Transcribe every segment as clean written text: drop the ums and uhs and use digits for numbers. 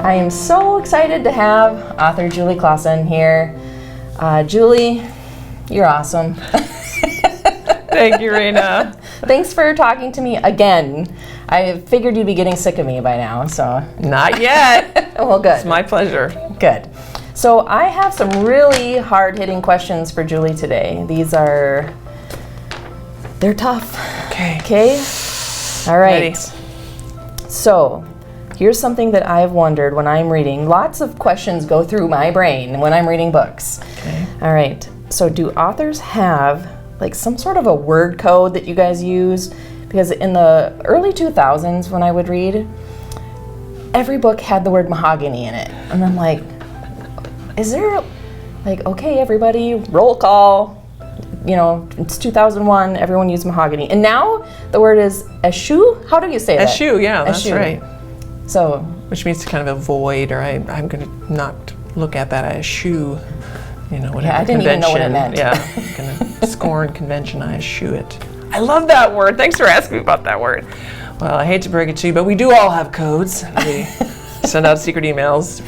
I am so excited to have author Julie Klassen here. Julie, you're awesome. Thank you, Raina. Thanks for talking to me again. I figured you'd be getting sick of me by now, so. Not yet. Well, good. It's my pleasure. Good. So I have some really hard-hitting questions for Julie today. They're tough. Okay? All right. Ready. So, here's something that I've wondered when I'm reading. Lots of questions go through my brain when I'm reading books. Okay. All right. So, do authors have like some sort of a word code that you guys use? Because in the early 2000s when I would read, every book had the word mahogany in it. And I'm like, is there like, okay, everybody, roll call. You know, it's 2001, everyone used mahogany. And now the word is eschew? How do you say that? Eschew, yeah, that's Eschew. right. So, which means to kind of avoid, or I'm going to not look at that. I eschew, whatever yeah, I didn't even know what it meant. Yeah, going to scorn convention. I eschew it. I love that word. Thanks for asking me about that word. Well, I hate to break it to you, but we do all have codes. We send out secret emails,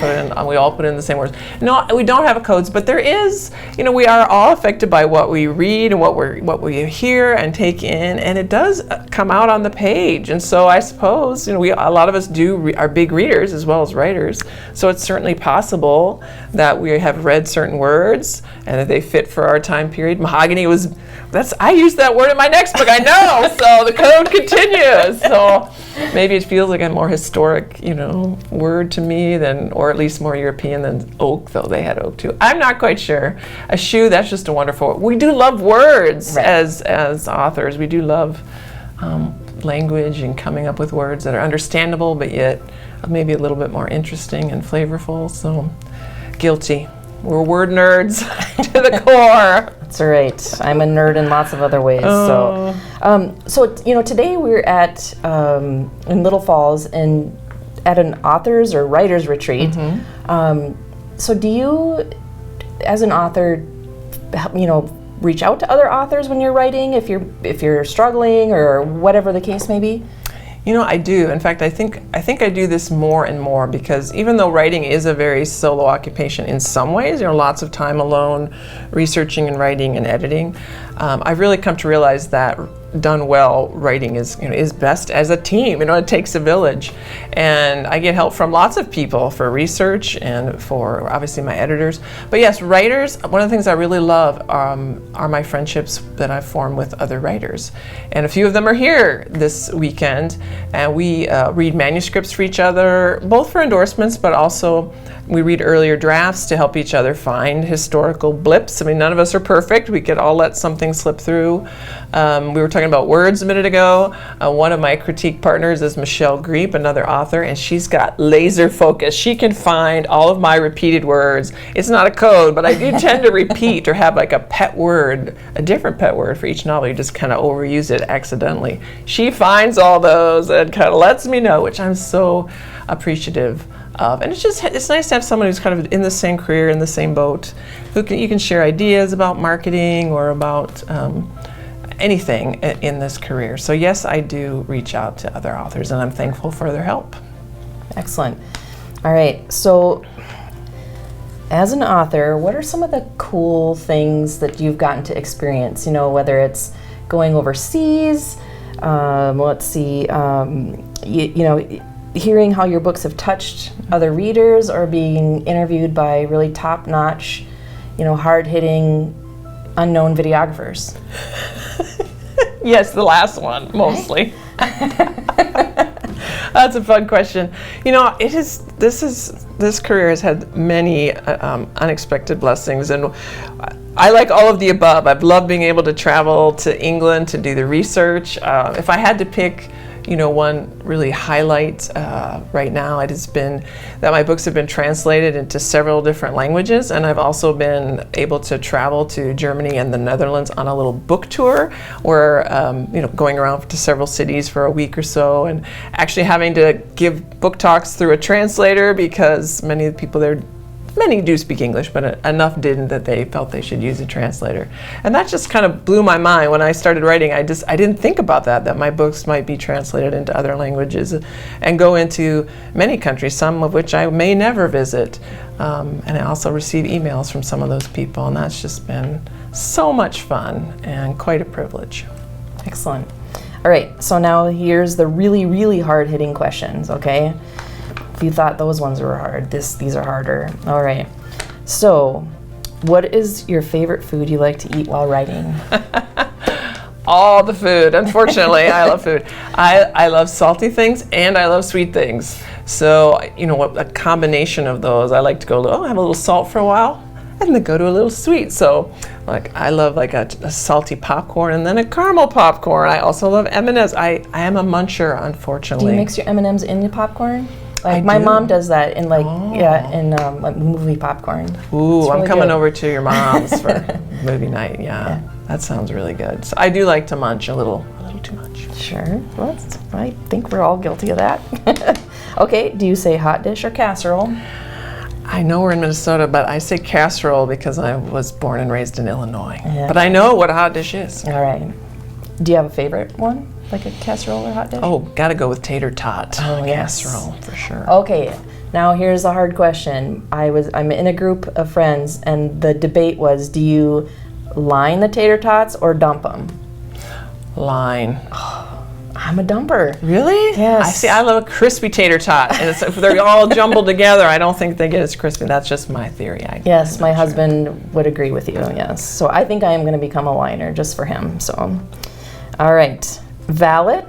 we all put in the same words. No, we don't have codes, but there is, we are all affected by what we read and what we hear and take in, and it does come out on the page. And so I suppose, a lot of us are big readers as well as writers, so it's certainly possible that we have read certain words and that they fit for our time period. Mahogany I used that word in my next book, I know, so the code continues. So maybe it feels like a more historic, word to me or at least more European than oak, though they had oak too. I'm not quite sure. Eschew, that's just a wonderful word. We do love words, right, as authors. We do love language and coming up with words that are understandable, but yet maybe a little bit more interesting and flavorful. So guilty. We're word nerds to the core. That's right. I'm a nerd in lots of other ways. Oh. So today we're at in Little Falls and at an authors or writers retreat. Mm-hmm. So do you, as an author, reach out to other authors when you're writing if you're struggling or whatever the case may be? I do. In fact, I think I do this more and more because even though writing is a very solo occupation in some ways, lots of time alone, researching and writing and editing, I've really come to realize that done well, writing is best as a team. It takes a village, and I get help from lots of people for research and for obviously my editors. But yes, writers. One of the things I really love are my friendships that I've formed with other writers, and a few of them are here this weekend, and we read manuscripts for each other, both for endorsements, but also we read earlier drafts to help each other find historical blips. None of us are perfect. We could all let something slip through. We were talking about words a minute ago. One of my critique partners is Michelle Greep, another author, and she's got laser focus. She can find all of my repeated words. It's not a code, but I do tend to repeat or have like a pet word, a different pet word for each novel. You just kind of overuse it accidentally. She finds all those and kind of lets me know, which I'm so appreciative of. And it's nice to have someone who's kind of in the same career, in the same boat, you can share ideas about marketing or about anything in this career. So yes, I do reach out to other authors, and I'm thankful for their help. Excellent. All right, so as an author, what are some of the cool things that you've gotten to experience? Whether it's going overseas, hearing how your books have touched other readers, or being interviewed by really top-notch, hard-hitting, unknown videographers. Yes, the last one, mostly. That's a fun question. This career has had many unexpected blessings, and I like all of the above. I've loved being able to travel to England to do the research. If I had to pick one really highlight right now, it has been that my books have been translated into several different languages, and I've also been able to travel to Germany and the Netherlands on a little book tour where, going around to several cities for a week or so, and actually having to give book talks through a translator because many of the people there Many do speak English, but enough didn't that they felt they should use a translator. And that just kind of blew my mind when I started writing. I didn't think about that my books might be translated into other languages and go into many countries, some of which I may never visit. And I also receive emails from some of those people, and that's just been so much fun and quite a privilege. Excellent. All right, so now here's the really, really hard-hitting questions, okay? If you thought those ones were hard, these are harder. All right. So, what is your favorite food you like to eat while writing? All the food. Unfortunately, I love food. I love salty things and I love sweet things. So, a combination of those. I like to go, have a little salt for a while and then go to a little sweet. So, I love a salty popcorn and then a caramel popcorn. I also love M&Ms. I am a muncher, unfortunately. Do you mix your M&Ms in the popcorn? My mom does that in movie popcorn. Ooh, I'm coming over to your mom's for movie night. Yeah, that sounds really good. So I do like to munch a little too much. Sure. Well, I think we're all guilty of that. Okay. Do you say hot dish or casserole? I know we're in Minnesota, but I say casserole because I was born and raised in Illinois. Yeah. But I know what a hot dish is. All right. Do you have a favorite one? Like a casserole or hot dish? Oh, gotta go with tater tot. Oh, yes. Casserole, for sure. Okay, now here's a hard question. I'm in a group of friends, and the debate was, do you line the tater tots or dump them? Line. I'm a dumper. Really? Yes. I love a crispy tater tot. And if they're all jumbled together, I don't think they get as crispy. That's just my theory. Yes, my husband would agree with you, yes. So I think I am going to become a liner just for him, so. All right. Valet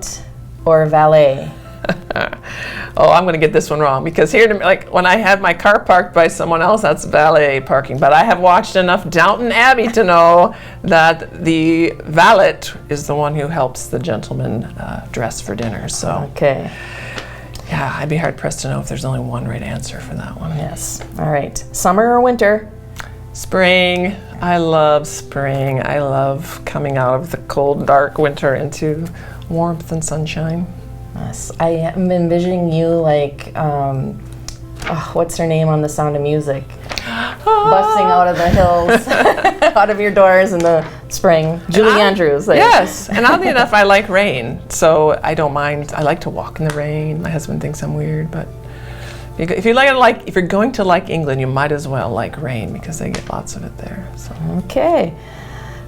or valet? Oh, I'm going to get this one wrong because here, when I have my car parked by someone else, that's valet parking. But I have watched enough Downton Abbey to know that the valet is the one who helps the gentleman dress for dinner. So, okay. Yeah, I'd be hard pressed to know if there's only one right answer for that one. Yes. All right. Summer or winter? Spring. I love spring. I love coming out of the cold, dark winter into warmth and sunshine. Yes, I am envisioning you like, what's her name on The Sound of Music? Busting out of the hills, out of your doors in the spring. Julie Andrews. Yes, and oddly enough, I like rain, so I don't mind. I like to walk in the rain. My husband thinks I'm weird, but if you're going to like England, you might as well like rain because they get lots of it there. So. Okay.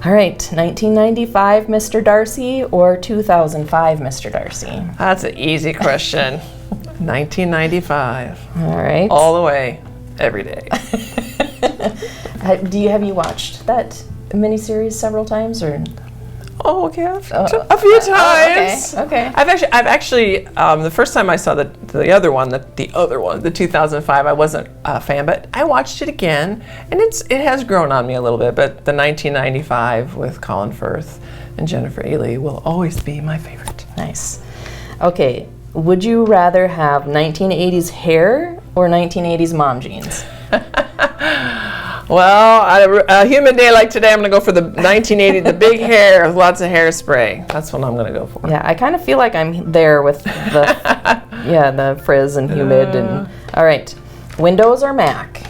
All right, 1995 Mr. Darcy or 2005 Mr. Darcy? That's an easy question. 1995. All right. All the way, every day. Have you watched that miniseries several times, or? Oh, okay, a few times. Okay. I've actually the first time I saw the other one, the 2005, I wasn't a fan, but I watched it again, and it has grown on me a little bit. But the 1995 with Colin Firth and Jennifer Ailey will always be my favorite. Nice. Okay, would you rather have 1980s hair or 1980s mom jeans? Well, a humid day like today, I'm going to go for the 1980, the big hair with lots of hairspray. That's what I'm going to go for. Yeah, I kind of feel like I'm there with the frizz and humid. All right, Windows or Mac?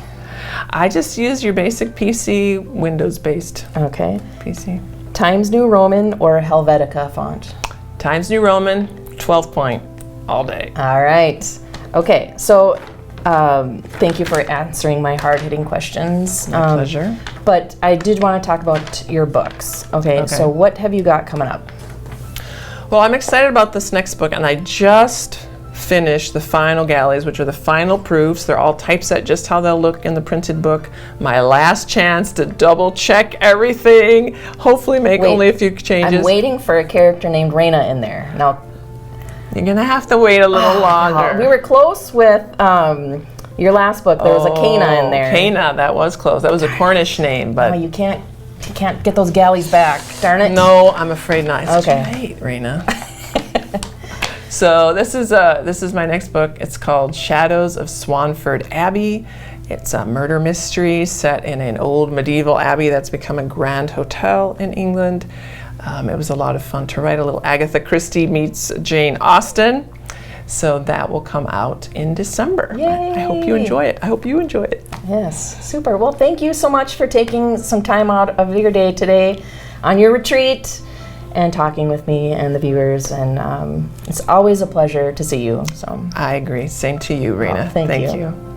I just use your basic PC, Windows-based Okay. PC. Times New Roman or Helvetica font? Times New Roman, 12 point, all day. All right. Okay, so thank you for answering my hard-hitting questions. My pleasure. But I did want to talk about your books. Okay, so what have you got coming up? Well, I'm excited about this next book, and I just finished the final galleys, which are the final proofs. They're all typeset, just how they'll look in the printed book. My last chance to double-check everything, hopefully make only a few changes. I'm waiting for a character named Raina in there. Now, you're going to have to wait a little longer. We were close with your last book. There was a Cana in there. Cana, that was close. That was a Cornish name, but you can't get those galleys back. Darn it. No, I'm afraid not. It's okay. Too late, Raina. So this is my next book. It's called Shadows of Swanford Abbey. It's a murder mystery set in an old medieval abbey that's become a grand hotel in England. It was a lot of fun to write. A little Agatha Christie meets Jane Austen. So that will come out in December. Yay. I hope you enjoy it. I hope you enjoy it. Yes, super. Well, thank you so much for taking some time out of your day today on your retreat and talking with me and the viewers. And it's always a pleasure to see you. So I agree. Same to you, Rena. Thank you.